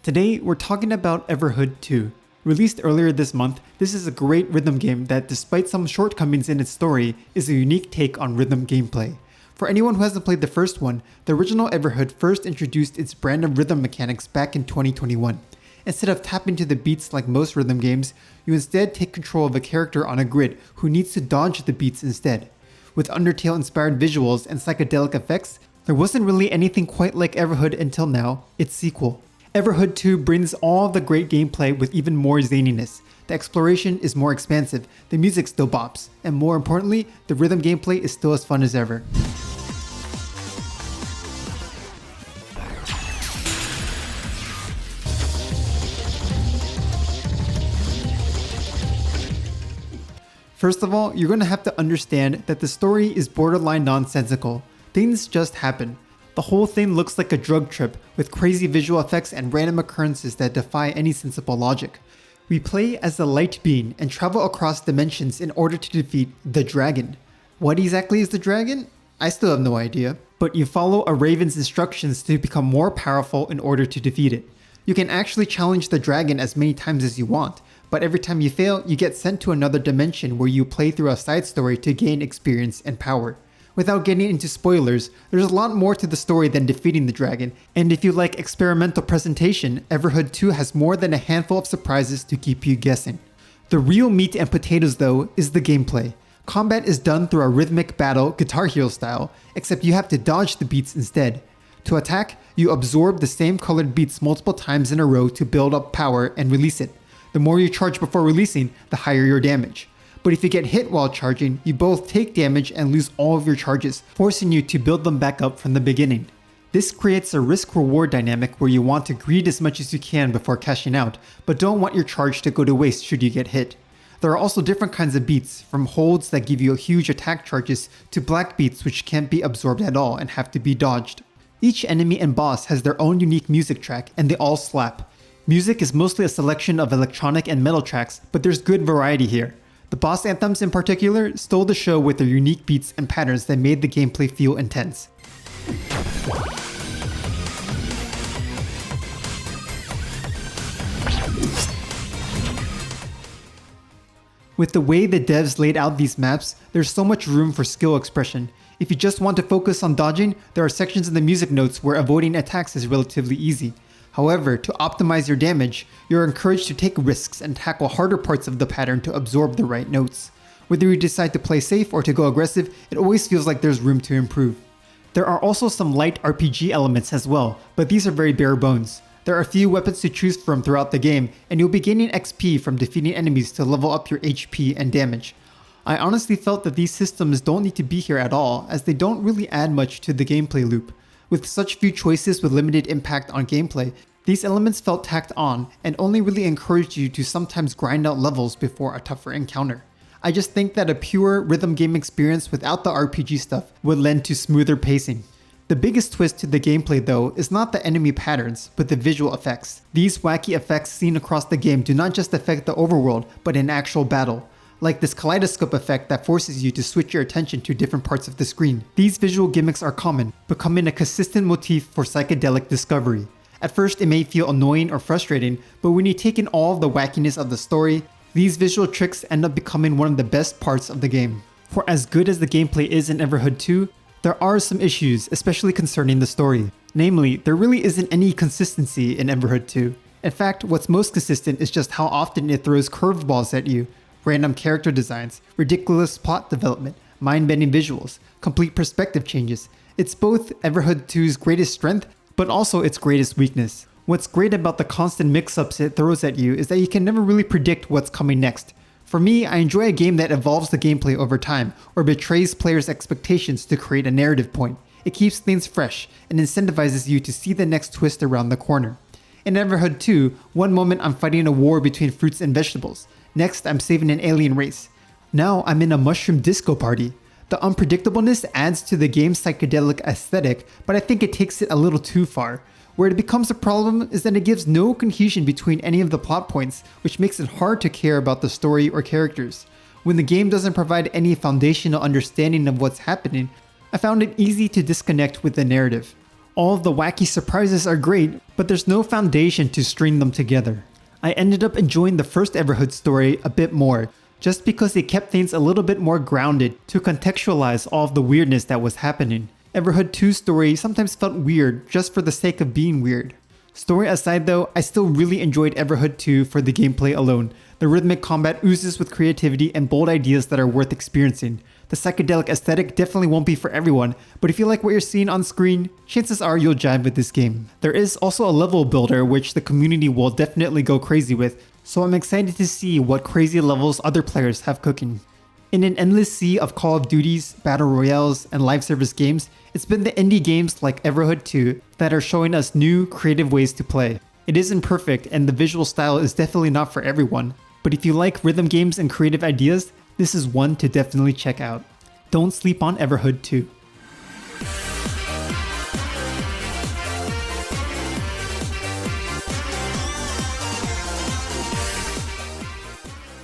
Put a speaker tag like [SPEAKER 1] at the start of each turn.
[SPEAKER 1] Today, we're talking about Everhood 2. Released earlier this month, this is a great rhythm game that, despite some shortcomings in its story, is a unique take on rhythm gameplay. For anyone who hasn't played the first one, the original Everhood first introduced its brand of rhythm mechanics back in 2021. Instead of tapping to the beats like most rhythm games, you instead take control of a character on a grid who needs to dodge the beats instead. With Undertale-inspired visuals and psychedelic effects, there wasn't really anything quite like Everhood until now, its sequel. Everhood 2 brings all the great gameplay with even more zaniness. The exploration is more expansive, the music still bops, and more importantly, the rhythm gameplay is still as fun as ever. First of all, you're going to have to understand that the story is borderline nonsensical. Things just happen. The whole thing looks like a drug trip, with crazy visual effects and random occurrences that defy any sensible logic. We play as the light being and travel across dimensions in order to defeat the dragon. What exactly is the dragon? I still have no idea. But you follow a raven's instructions to become more powerful in order to defeat it. You can actually challenge the dragon as many times as you want, but every time you fail, you get sent to another dimension where you play through a side story to gain experience and power. Without getting into spoilers, there's a lot more to the story than defeating the dragon, and if you like experimental presentation, Everhood 2 has more than a handful of surprises to keep you guessing. The real meat and potatoes though is the gameplay. Combat is done through a rhythmic battle Guitar Hero style, except you have to dodge the beats instead. To attack, you absorb the same colored beats multiple times in a row to build up power and release it. The more you charge before releasing, the higher your damage. But if you get hit while charging, you both take damage and lose all of your charges, forcing you to build them back up from the beginning. This creates a risk-reward dynamic where you want to greed as much as you can before cashing out, but don't want your charge to go to waste should you get hit. There are also different kinds of beats, from holds that give you huge attack charges to black beats which can't be absorbed at all and have to be dodged. Each enemy and boss has their own unique music track, and they all slap. Music is mostly a selection of electronic and metal tracks, but there's good variety here. The boss anthems in particular stole the show with their unique beats and patterns that made the gameplay feel intense. With the way the devs laid out these maps, there's so much room for skill expression. If you just want to focus on dodging, there are sections in the music notes where avoiding attacks is relatively easy. However, to optimize your damage, you're encouraged to take risks and tackle harder parts of the pattern to absorb the right notes. Whether you decide to play safe or to go aggressive, it always feels like there's room to improve. There are also some light RPG elements as well, but these are very bare bones. There are a few weapons to choose from throughout the game, and you'll be gaining XP from defeating enemies to level up your HP and damage. I honestly felt that these systems don't need to be here at all, as they don't really add much to the gameplay loop. With such few choices with limited impact on gameplay, these elements felt tacked on and only really encouraged you to sometimes grind out levels before a tougher encounter. I just think that a pure rhythm game experience without the RPG stuff would lend to smoother pacing. The biggest twist to the gameplay though is not the enemy patterns, but the visual effects. These wacky effects seen across the game do not just affect the overworld, but in actual battle. Like this kaleidoscope effect that forces you to switch your attention to different parts of the screen. These visual gimmicks are common, becoming a consistent motif for psychedelic discovery. At first it may feel annoying or frustrating, but when you take in all of the wackiness of the story, these visual tricks end up becoming one of the best parts of the game. For as good as the gameplay is in Everhood 2, there are some issues, especially concerning the story. Namely, there really isn't any consistency in Everhood 2. In fact, what's most consistent is just how often it throws curveballs at you. Random character designs, ridiculous plot development, mind-bending visuals, complete perspective changes. It's both Everhood 2's greatest strength, but also its greatest weakness. What's great about the constant mix-ups it throws at you is that you can never really predict what's coming next. For me, I enjoy a game that evolves the gameplay over time, or betrays players' expectations to create a narrative point. It keeps things fresh, and incentivizes you to see the next twist around the corner. In Everhood 2, one moment I'm fighting a war between fruits and vegetables. Next, I'm saving an alien race. Now I'm in a mushroom disco party. The unpredictableness adds to the game's psychedelic aesthetic, but I think it takes it a little too far. Where it becomes a problem is that it gives no cohesion between any of the plot points, which makes it hard to care about the story or characters. When the game doesn't provide any foundational understanding of what's happening, I found it easy to disconnect with the narrative. All of the wacky surprises are great, but there's no foundation to string them together. I ended up enjoying the first Everhood story a bit more, just because it kept things a little bit more grounded to contextualize all of the weirdness that was happening. Everhood 2's story sometimes felt weird just for the sake of being weird. Story aside though, I still really enjoyed Everhood 2 for the gameplay alone. The rhythmic combat oozes with creativity and bold ideas that are worth experiencing. The psychedelic aesthetic definitely won't be for everyone, but if you like what you're seeing on screen, chances are you'll jive with this game. There is also a level builder which the community will definitely go crazy with, so I'm excited to see what crazy levels other players have cooking. In an endless sea of Call of Duties, Battle Royales, and live service games, it's been the indie games like Everhood 2 that are showing us new, creative ways to play. It isn't perfect, and the visual style is definitely not for everyone, but if you like rhythm games and creative ideas, this is one to definitely check out. Don't sleep on Everhood 2.